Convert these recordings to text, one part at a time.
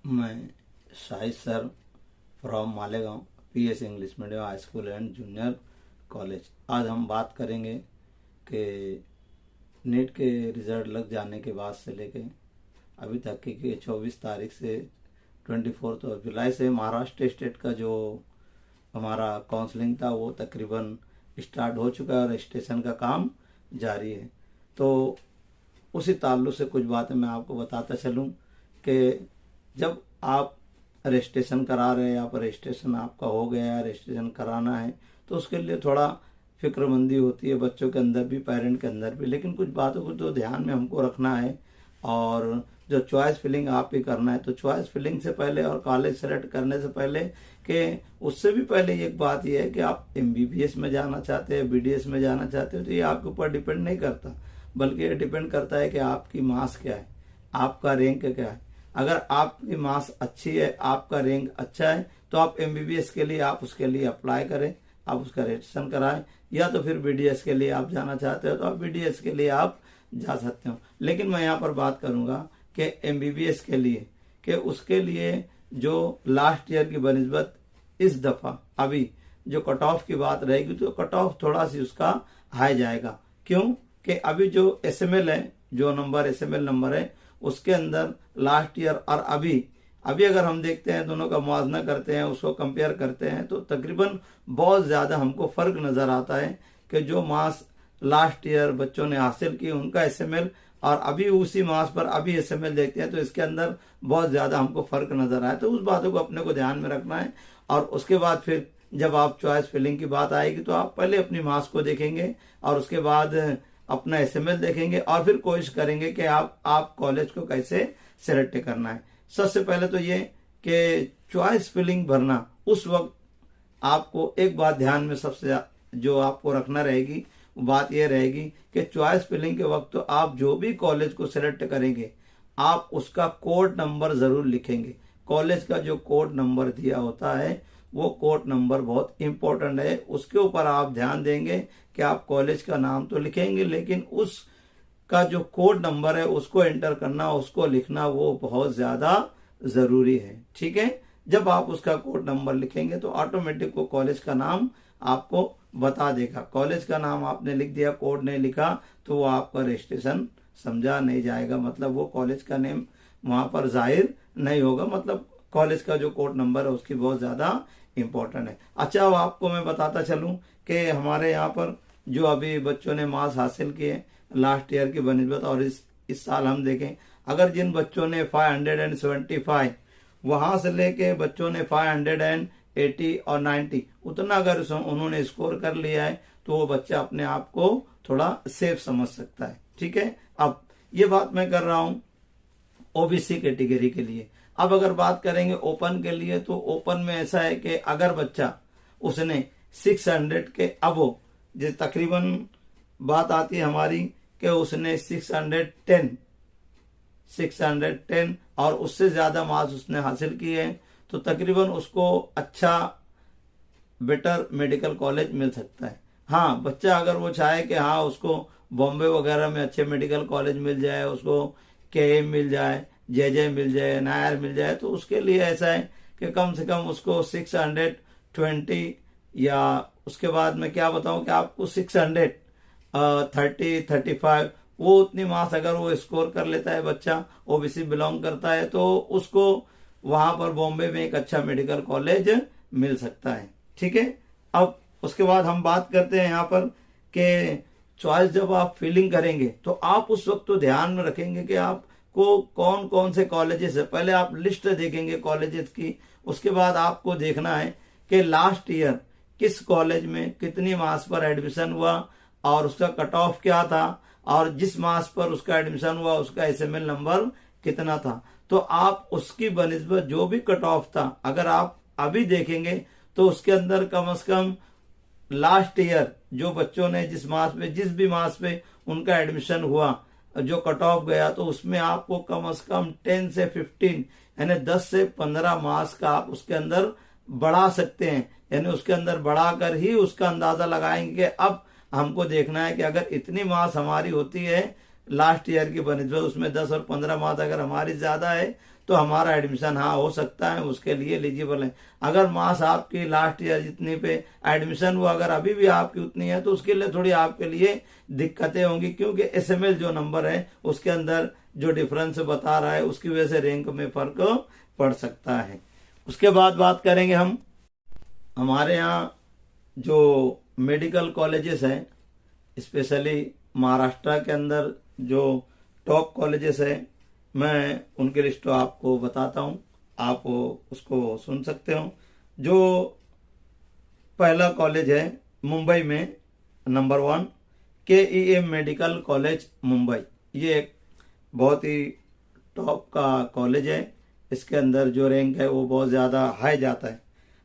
मैं Shahid sir from Malegaon PS English medium high school and junior college. आज हम बात करेंगे कि नीट के रिजल्ट लग जाने के बाद से लेके अभी तक की 24 तारीख से 24 जुलाई से महाराष्ट्र स्टेट का जो हमारा काउंसलिंग था वो तकरीबन स्टार्ट हो चुका है और रजिस्ट्रेशन का काम जारी है। तो उसी ताल्लुक से कुछ बातें मैं आपको बताता चलूं कि जब आप रजिस्ट्रेशन करा रहे हैं या पर रजिस्ट्रेशन आपका हो गया है, रजिस्ट्रेशन कराना है, तो उसके लिए थोड़ा फिक्रमंदी होती है बच्चों के अंदर भी, पेरेंट के अंदर भी। लेकिन कुछ बातों को तो ध्यान में हमको रखना है। और जो चॉइस फिलिंग आप ही करना है, तो चॉइस फिलिंग से पहले और कॉलेज सेलेक्ट करने से पहले कि उससे भी पहले एक बात यह है कि आप एमबीबीएस में जाना चाहते हैं, बीडीएस में जाना चाहते हो, तो ये आपके ऊपर डिपेंड नहीं करता, बल्कि ये डिपेंड करता है कि आपकी मार्क्स क्या है, आपका रैंक क्या है। अगर आपकी मार्क्स अच्छी है, आपका रैंक अच्छा है, तो आप एमबीबीएस के लिए आप उसके लिए अप्लाई करें, आप उसका रजिस्ट्रेशन कराएं। या तो फिर बीडीएस के लिए आप जाना चाहते हो तो आप बीडीएस के लिए आप जा सकते हो। लेकिन मैं यहाँ पर बात करूंगा कि एमबीबीएस के लिए, कि उसके लिए जो लास्ट ईयर की बनिस्बत इस दफा अभी जो कट ऑफ की बात रहेगी, तो कट ऑफ थोड़ा सी उसका हाई जाएगा। क्यों कि अभी जो एसएमएल है, जो नंबर एसएमएल नंबर है, उसके अंदर लास्ट ईयर और अभी अगर हम देखते हैं, दोनों का मुआवजा करते हैं, उसको कंपेयर करते हैं, तो तकरीबन बहुत ज्यादा हमको फर्क नजर आता है कि जो मार्क्स लास्ट ईयर बच्चों ने हासिल की उनका एसएमएल और अभी उसी मार्क्स पर अभी एसएमएल देखते हैं, तो इसके अंदर बहुत ज्यादा हमको फर्क नजर आया। तो उस बातों को अपने को ध्यान में रखना है। और उसके बाद फिर जब आप चॉइस फिलिंग की बात आएगी, तो आप पहले अपनी मार्क्स को देखेंगे और उसके बाद अपना एसएमएल देखेंगे और फिर कोशिश करेंगे कि आप कॉलेज को कैसे सेलेक्ट करना है। सबसे पहले तो ये कि चॉइस फिलिंग भरना, उस वक्त आपको एक बात ध्यान में सबसे जो आपको रखना रहेगी, वो बात ये रहेगी कि चॉइस फिलिंग के वक्त तो आप जो भी कॉलेज को सिलेक्ट करेंगे, आप उसका कोड नंबर जरूर लिखेंगे। कॉलेज का जो कोड नंबर दिया होता है, वो कोड नंबर बहुत इंपॉर्टेंट है। उसके ऊपर आप ध्यान देंगे कि आप कॉलेज का नाम तो लिखेंगे, लेकिन उसका जो कोड नंबर है उसको एंटर करना, उसको लिखना, वो बहुत ज्यादा जरूरी है। ठीक है, जब आप उसका कोड नंबर लिखेंगे तो ऑटोमेटिक वो कॉलेज का नाम आपको बता देगा। कॉलेज का नाम आपने लिख दिया, कोड नहीं लिखा, तो वो आपका रजिस्ट्रेशन समझा नहीं जाएगा, मतलब वो कॉलेज का नेम वहां पर जाहिर नहीं होगा। मतलब कॉलेज का जो कोड नंबर है उसकी बहुत ज्यादा इंपॉर्टेंट है। अच्छा, अब आपको मैं बताता चलूं कि हमारे यहाँ पर जो अभी बच्चों ने मार्क्स हासिल किए लास्ट ईयर की बनिस्बत, और इस साल हम देखें, अगर जिन बच्चों ने 575 वहां से लेके बच्चों ने 580 और 90 उतना अगर उन्होंने स्कोर कर लिया है, तो वो बच्चा अपने आप को थोड़ा सेफ समझ सकता है। ठीक है, अब ये बात मैं कर रहा हूं ओबीसी कैटेगरी के लिए। अब अगर बात करेंगे ओपन के लिए, तो ओपन में ऐसा है कि अगर बच्चा उसने 600 के अबो, जो तकरीबन बात आती है हमारी कि उसने 610 और उससे ज्यादा मार्क्स उसने हासिल किए हैं, तो तकरीबन उसको अच्छा बेटर मेडिकल कॉलेज मिल सकता है। हाँ, बच्चा अगर वो चाहे कि हाँ उसको बॉम्बे वगैरह में अच्छे मेडिकल कॉलेज मिल जाए, उसको केएम मिल जाए, जेजे मिल जाए, नायर मिल जाए, तो उसके लिए ऐसा है कि कम से कम उसको 620 या उसके बाद मैं क्या बताऊं कि आपको 635 वो उतनी मार्क्स अगर वो स्कोर कर लेता है, बच्चा ओबीसी बिलोंग करता है, तो उसको वहां पर बॉम्बे में एक अच्छा मेडिकल कॉलेज मिल सकता है। ठीक है, अब उसके बाद हम बात करते हैं यहाँ पर कि चॉइस जब आप फिलिंग करेंगे, तो आप उस वक्त तो ध्यान में रखेंगे कि आपको कौन कौन से कॉलेजेस है। पहले आप लिस्ट देखेंगे कॉलेजेस की, उसके बाद आपको देखना है कि लास्ट ईयर किस कॉलेज में कितनी मार्क्स पर एडमिशन हुआ और उसका कट ऑफ क्या था, और जिस मार्क्स पर उसका एडमिशन हुआ उसका एसएमएल नंबर कितना था। तो आप उसकी बनिस्बत जो भी कट ऑफ था, अगर आप अभी देखेंगे, तो उसके अंदर कम से कम लास्ट ईयर जो बच्चों ने जिस भी मार्क्स पे उनका एडमिशन हुआ, जो कट ऑफ गया, तो उसमें आपको कम से कम 10 से 15 यानी 10 से 15 मार्क्स का आप उसके अंदर बढ़ा सकते हैं। यानी उसके अंदर बढ़ाकर ही उसका अंदाजा लगाएंगे। अब हमको देखना है कि अगर इतनी मार्क्स हमारी होती है लास्ट ईयर की बनिस्बत, उसमें 10 और 15 मार्क्स अगर हमारी ज्यादा है, तो हमारा एडमिशन हाँ हो सकता है, उसके लिए एलिजिबल है। अगर मार्क्स आपकी लास्ट ईयर जितनी पे एडमिशन हुआ अगर अभी भी आपकी उतनी है तो उसके लिए थोड़ी आपके लिए दिक्कतें होंगी, क्योंकि एसएमएल जो नंबर है उसके अंदर जो डिफरेंस बता रहा है उसकी वजह से रैंक में फर्क पड़ सकता है। उसके बाद बात करेंगे हम हमारे यहाँ जो मेडिकल कॉलेजेस हैं, स्पेशली महाराष्ट्र के अंदर जो टॉप कॉलेजेस है, मैं उनकी लिस्ट आपको बताता हूँ, आप उसको सुन सकते हो। जो पहला कॉलेज है मुंबई में number 1 KEM medical college Mumbai. ये एक बहुत ही टॉप का कॉलेज है, इसके अंदर जो रैंक है वो बहुत ज़्यादा हाई जाता है।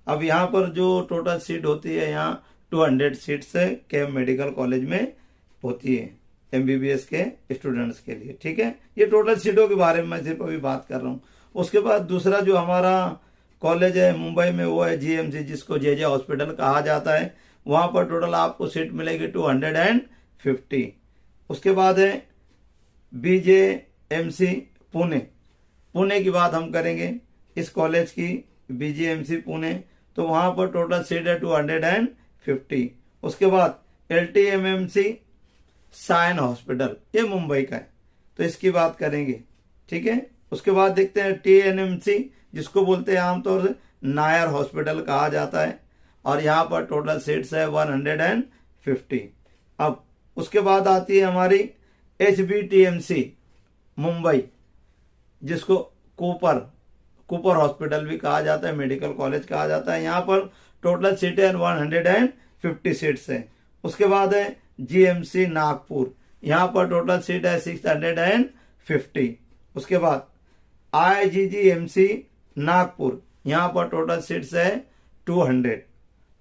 अब यहाँ पर जो टोटल सीट होती है यहाँ 200 सीट्स KEM मेडिकल कॉलेज में होती है MBBS के स्टूडेंट्स के लिए, ठीक है। ये टोटल सीटों के बारे में मैं सिर्फ अभी बात कर रहा हूँ। उसके बाद दूसरा जो हमारा कॉलेज है मुंबई में वो है GMC, जिसको JJ हॉस्पिटल कहा जाता है। वहां पर टोटल आपको सीट मिलेगी 250। उसके बाद है BJMC पुणे की बात हम करेंगे इस कॉलेज की, BJMC पुणे, तो वहां पर टोटल सीट है 250। उसके बाद LTMMC साइन हॉस्पिटल, ये मुंबई का है, तो इसकी बात करेंगे, ठीक है। उसके बाद देखते हैं TNMC, जिसको बोलते हैं आमतौर से नायर हॉस्पिटल कहा जाता है, और यहाँ पर टोटल सीट्स है 150। अब उसके बाद आती है हमारी HBTMC मुंबई, जिसको कूपर हॉस्पिटल भी कहा जाता है, मेडिकल कॉलेज कहा जाता है। यहाँ पर टोटल सीटें 150 सीट्स हैं। उसके बाद है GMC नागपुर, यहाँ पर टोटल सीट है 650। उसके बाद IGGMC नागपुर, यहाँ पर टोटल सीट्स है 200।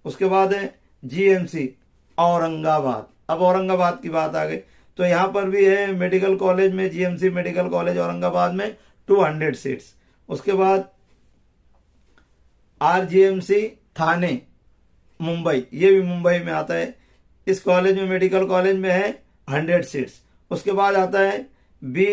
उसके बाद है GMC औरंगाबाद। अब औरंगाबाद की बात आ गई तो यहाँ पर भी है मेडिकल कॉलेज में, GMC मेडिकल कॉलेज औरंगाबाद में 200 सीट्स। उसके बाद RGMC थाने मुंबई, ये भी मुंबई में आता है। इस कॉलेज में मेडिकल कॉलेज में है 100 सीट्स। उसके बाद आता है B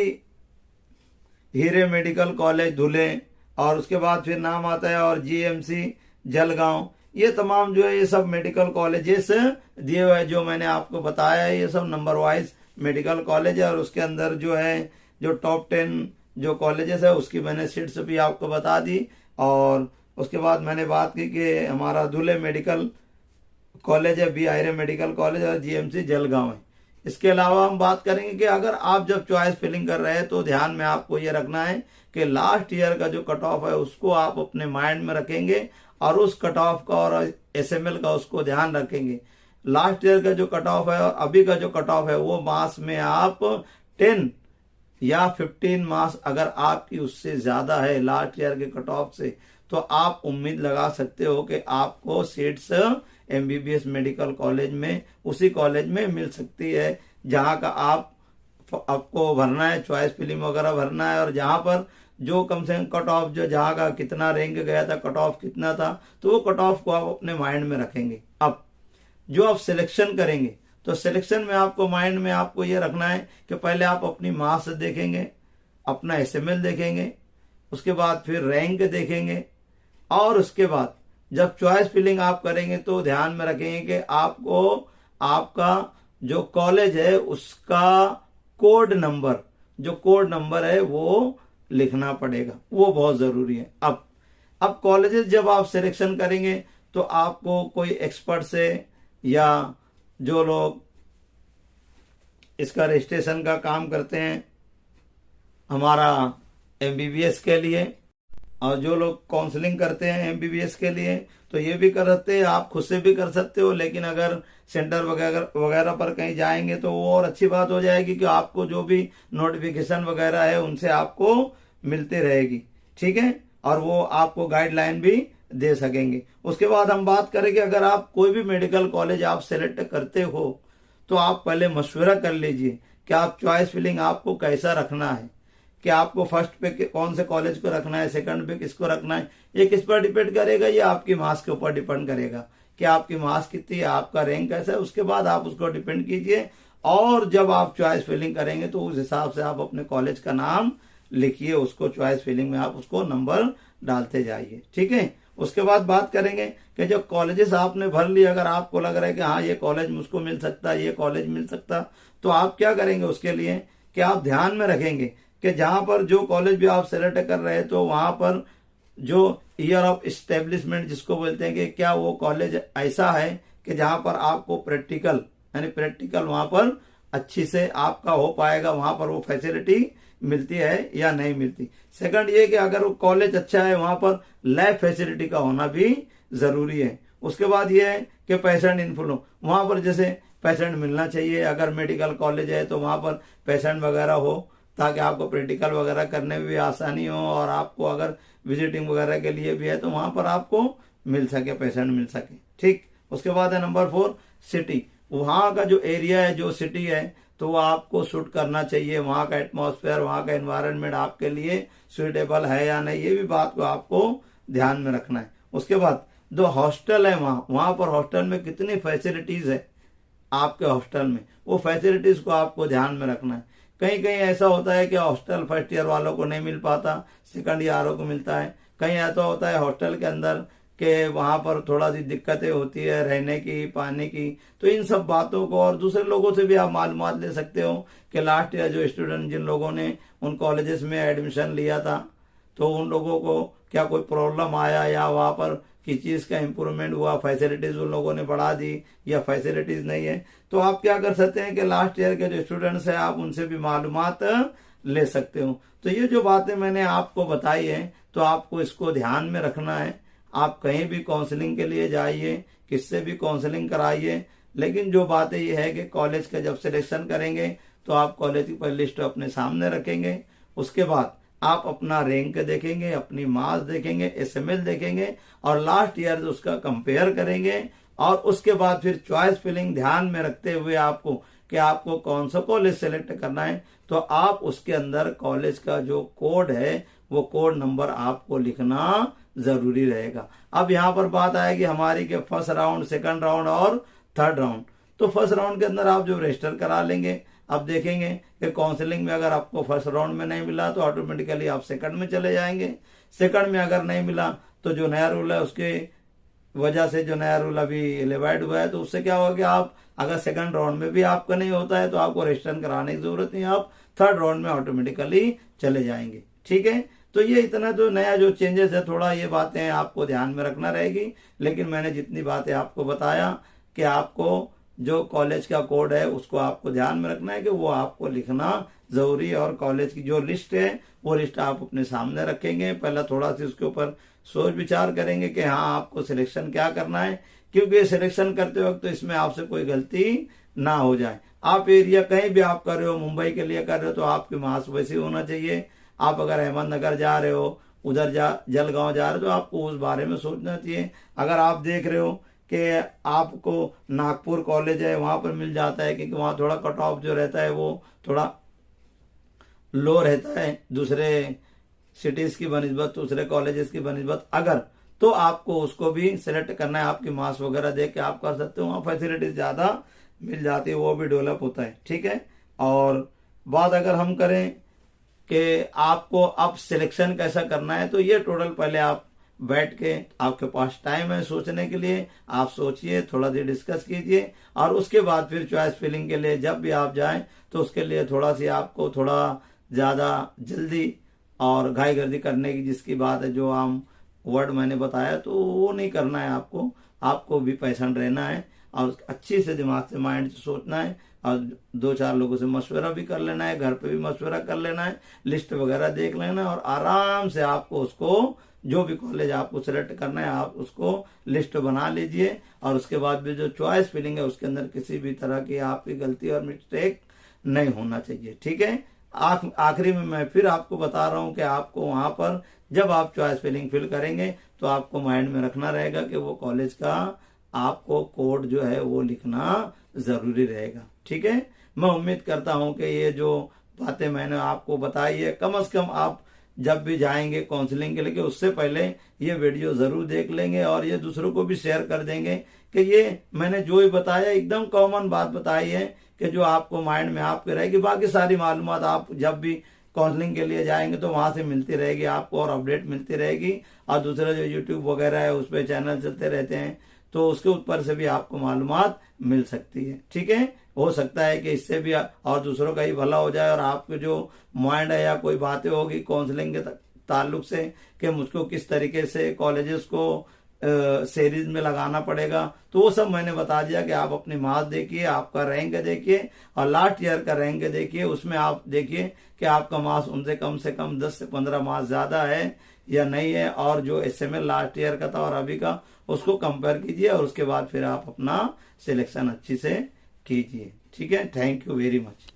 हीरे मेडिकल कॉलेज धुले, और उसके बाद फिर नाम आता है और GMC जलगांव। ये तमाम जो है ये सब मेडिकल कॉलेजेस दिए हुए हैं, जो मैंने आपको बताया है ये सब नंबर वाइज मेडिकल कॉलेज है। और उसके अंदर जो है जो टॉप 10 जो कॉलेजेस है उसकी मैंने सीट्स भी आपको बता दी। और उसके बाद मैंने बात की कि हमारा धुले मेडिकल कॉलेज है, B हीरे मेडिकल कॉलेज, और GMC जलगांव है। इसके अलावा हम बात करेंगे कि अगर आप जब चॉइस फिलिंग कर रहे हैं तो ध्यान में आपको ये रखना है कि लास्ट ईयर का जो कट ऑफ है उसको आप अपने माइंड में रखेंगे, और उस कट ऑफ का और SML का उसको ध्यान रखेंगे। लास्ट ईयर का जो कट ऑफ है और अभी का जो कट ऑफ है वो मार्क्स में आप 10 या 15 मार्क्स अगर आपकी उससे ज्यादा है लास्ट ईयर के कट ऑफ से, तो आप उम्मीद लगा सकते हो कि आपको सीट्स MBBS मेडिकल कॉलेज में, उसी कॉलेज में मिल सकती है जहां का आपको भरना है, चॉइस फिलिंग वगैरह भरना है, और जहां पर जो कम से कम कट ऑफ जो जहां का कितना रैंक गया था, कट ऑफ कितना था, तो वो कट ऑफ को आप अपने माइंड में रखेंगे। अब जो आप सिलेक्शन करेंगे तो सिलेक्शन में आपको माइंड में आपको ये रखना है कि पहले आप अपनी मार्क्स देखेंगे, अपना SML देखेंगे, उसके बाद फिर रैंक देखेंगे, और उसके बाद जब चॉइस फिलिंग आप करेंगे तो ध्यान में रखेंगे कि आपको आपका जो कॉलेज है उसका कोड नंबर, जो कोड नंबर है वो लिखना पड़ेगा, वो बहुत जरूरी है। अब कॉलेजेस जब आप सिलेक्शन करेंगे तो आपको कोई एक्सपर्ट से या जो लोग इसका रजिस्ट्रेशन का काम करते हैं हमारा MBBS के लिए, और जो लोग काउंसलिंग करते हैं MBBS के लिए, तो ये भी कर सकते हैं, आप खुद से भी कर सकते हो। लेकिन अगर सेंटर वगैरह पर कहीं जाएंगे तो वो और अच्छी बात हो जाएगी कि आपको जो भी नोटिफिकेशन वगैरह है उनसे आपको मिलती रहेगी, ठीक है, और वो आपको गाइडलाइन भी दे सकेंगे। उसके बाद हम बात करेंगे अगर आप कोई भी मेडिकल कॉलेज आप सेलेक्ट करते हो तो आप पहले मशवरा कर लीजिए कि आप चॉइस फिलिंग आपको कैसा रखना है, कि आपको फर्स्ट पे कौन से कॉलेज को रखना है, सेकंड पे किसको रखना है। ये किस पर डिपेंड करेगा, ये आपकी मार्क्स के ऊपर डिपेंड करेगा कि आपकी मार्क्स कितनी है, आपका रैंक कैसा है, उसके बाद आप उसको डिपेंड कीजिए। और जब आप चॉइस फिलिंग करेंगे तो उस हिसाब से आप अपने कॉलेज का नाम लिखिए, उसको चॉइस फिलिंग में आप उसको नंबर डालते जाइए। ठीक है, उसके बाद बात करेंगे कि जो कॉलेजेस आपने भर लिए, अगर आपको लग रहा है कि हाँ ये कॉलेज मुझको मिल सकता है, ये कॉलेज मिल सकता, तो आप क्या करेंगे उसके लिए कि आप ध्यान में रखेंगे कि जहां पर जो कॉलेज भी आप सेलेक्ट कर रहे हैं तो वहां पर जो ईयर ऑफ इस्टेब्लिशमेंट जिसको बोलते हैं कि क्या वो कॉलेज ऐसा है कि जहां पर आपको प्रैक्टिकल यानी प्रैक्टिकल वहां पर अच्छी से आपका हो पाएगा, वहां पर वो फैसिलिटी मिलती है या नहीं मिलती। सेकंड ये कि अगर वो कॉलेज अच्छा है वहां पर लैब फैसिलिटी का होना भी जरूरी है। उसके बाद ये है कि पेशेंट इनफ्लो, वहां पर जैसे पेशेंट मिलना चाहिए, अगर मेडिकल कॉलेज है तो वहां पर पेशेंट वगैरह हो ताकि आपको प्रैक्टिकल वगैरह करने में भी आसानी हो, और आपको अगर विजिटिंग वगैरह के लिए भी है तो वहां पर आपको मिल सके, पेशेंट मिल सके। ठीक, उसके बाद है नंबर 4 सिटी, वहां का जो एरिया है जो सिटी है तो वो आपको सूट करना चाहिए, वहां का एटमॉस्फेयर वहां का एनवायरनमेंट आपके लिए सुइटेबल है या नहीं, ये भी बात को आपको ध्यान में रखना है। उसके बाद जो हॉस्टल है वहां पर हॉस्टल में कितनी फैसिलिटीज है आपके हॉस्टल में, वो फैसिलिटीज को आपको ध्यान में रखना है। कहीं कहीं ऐसा होता है कि हॉस्टल फर्स्ट ईयर वालों को नहीं मिल पाता, सेकंड ईयर वालों को मिलता है। कहीं ऐसा होता है हॉस्टल के अंदर कि वहां पर थोड़ा सी दिक्कतें होती है रहने की, पानी की। तो इन सब बातों को और दूसरे लोगों से भी आप मालूमात ले सकते हो कि लास्ट ईयर जो स्टूडेंट जिन लोगों ने उन कॉलेजेस में एडमिशन लिया था तो उन लोगों को क्या कोई प्रॉब्लम आया या वहां पर किस चीज का इम्प्रूवमेंट हुआ, फैसिलिटीज उन लोगों ने बढ़ा दी या फैसिलिटीज नहीं है। तो आप क्या कर सकते हैं कि लास्ट ईयर के जो स्टूडेंट्स हैं आप उनसे भी मालूमात ले सकते हो। तो ये जो बातें मैंने आपको बताई है तो आपको इसको ध्यान में रखना है। आप कहीं भी काउंसलिंग के लिए जाइए, किससे भी काउंसलिंग कराइए, लेकिन जो बातें ये है कि कॉलेज का जब सिलेक्शन करेंगे तो आप कॉलेज की पहली लिस्ट अपने सामने रखेंगे। उसके बाद आप अपना रैंक देखेंगे, अपनी मार्क्स देखेंगे, एसएमएल देखेंगे और लास्ट ईयर उसका कंपेयर करेंगे। और उसके बाद फिर चॉइस फिलिंग ध्यान में रखते हुए आपको कि आपको कौन सा कॉलेज सेलेक्ट करना है तो आप उसके अंदर कॉलेज का जो कोड है वो कोड नंबर आपको लिखना जरूरी रहेगा। अब यहाँ पर बात आएगी हमारी कि फर्स्ट राउंड, सेकंड राउंड और थर्ड राउंड। तो फर्स्ट राउंड के अंदर आप जो रजिस्टर करा लेंगे, अब देखेंगे कि काउंसलिंग में अगर आपको फर्स्ट राउंड में नहीं मिला तो ऑटोमेटिकली आप सेकंड में चले जाएंगे। सेकंड में अगर नहीं मिला तो जो नया रूल है उसके वजह से, जो नया रूल अभी एलिवाइड हुआ है तो उससे क्या होगा कि आप अगर सेकंड राउंड में भी आपका नहीं होता है तो आपको रजिस्टर कराने की जरूरत नहीं, आप थर्ड राउंड में ऑटोमेटिकली चले जाएंगे। ठीक है, तो ये इतना जो नया जो चेंजेस है थोड़ा ये बातें आपको ध्यान में रखना रहेगी। लेकिन मैंने जितनी बातें आपको बताया कि आपको जो कॉलेज का कोड है उसको आपको ध्यान में रखना है कि वो आपको लिखना जरूरी है। और कॉलेज की जो लिस्ट है वो लिस्ट आप अपने सामने रखेंगे, पहले थोड़ा सी उसके ऊपर सोच विचार करेंगे कि हाँ आपको सिलेक्शन क्या करना है, क्योंकि सिलेक्शन करते वक्त तो इसमें आपसे कोई गलती ना हो जाए। आप एरिया कहीं भी आप कर रहे हो, मुंबई के लिए कर रहे हो तो आपके मार्क्स वैसे होना चाहिए। आप अगर अहमदनगर जा रहे हो, उधर जलगांव जा रहे हो तो आपको उस बारे में सोचना चाहिए। अगर आप देख रहे हो कि आपको नागपुर कॉलेज है वहां पर मिल जाता है क्योंकि वहां थोड़ा कट ऑफ जो रहता है वो थोड़ा लो रहता है दूसरे सिटीज की बनिस्बत, दूसरे कॉलेजेस की बनिस्बत, अगर तो आपको उसको भी सिलेक्ट करना है। आपकी मार्क्स वगैरह देख के आप कर सकते हो, वहां फैसिलिटीज ज्यादा मिल जाती है, वो भी डेवलप होता है। ठीक है, और बात अगर हम करें कि आपको अब सिलेक्शन कैसा करना है तो ये टोटल पहले आप बैठ के, आपके पास टाइम है सोचने के लिए, आप सोचिए, थोड़ा देर डिस्कस कीजिए और उसके बाद फिर चॉइस फिलिंग के लिए जब भी आप जाएं तो उसके लिए थोड़ा सी आपको थोड़ा ज्यादा जल्दी और घाई गर्दी करने की जिसकी बात है, जो आम वर्ड मैंने बताया तो वो नहीं करना है। आपको भी पेशेंट रहना है और अच्छी से दिमाग से, माइंड से सोचना है और 2-4 लोगों से मशवरा भी कर लेना है, घर पे भी मशवरा कर लेना है, लिस्ट वगैरह देख लेना है और आराम से आपको उसको जो भी कॉलेज आपको सेलेक्ट करना है आप उसको लिस्ट बना लीजिए। और उसके बाद भी जो चॉइस फिलिंग है उसके अंदर किसी भी तरह की आपकी गलती और मिस्टेक नहीं होना चाहिए। ठीक है, आखिरी में मैं फिर आपको बता रहा हूं कि आपको वहां पर जब आप चॉइस फिलिंग फिल करेंगे तो आपको माइंड में रखना रहेगा कि वो कॉलेज का आपको कोड जो है वो लिखना जरूरी रहेगा। ठीक है, मैं उम्मीद करता हूं कि ये जो बातें मैंने आपको बताई है कम से कम आप जब भी जाएंगे काउंसलिंग के लिए उससे पहले ये वीडियो जरूर देख लेंगे और ये दूसरों को भी शेयर कर देंगे कि ये मैंने जो ही बताया एकदम कॉमन बात बताई है कि जो आपको माइंड में आपके रहेगी। बाकी सारी मालूमात आप जब भी काउंसलिंग के लिए जाएंगे तो वहां से मिलती रहेगी आपको और अपडेट मिलती रहेगी। और दूसरा जो यूट्यूब वगैरह है उस पर चैनल चलते रहते हैं तो उसके ऊपर से भी आपको मालूमात मिल सकती है। ठीक है, हो सकता है कि इससे भी और दूसरों का ही भला हो जाए और आपके जो माइंड है या कोई बातें होगी काउंसलिंग के ताल्लुक से कि मुझको किस तरीके से कॉलेजेस को सीरीज में लगाना पड़ेगा, तो वो सब मैंने बता दिया कि आप अपनी मार्क्स देखिए, आपका रैंक देखिए और लास्ट ईयर का रैंक देखिए। उसमें आप देखिए कि आपका मार्क्स उनसे कम 10 से 15 मार्क्स ज्यादा है या नहीं है, और जो एसएमएल लास्ट ईयर का था और अभी का उसको कंपेयर कीजिए और उसके बाद फिर आप अपना सिलेक्शन अच्छी से कीजिए। ठीक है, थैंक यू वेरी मच।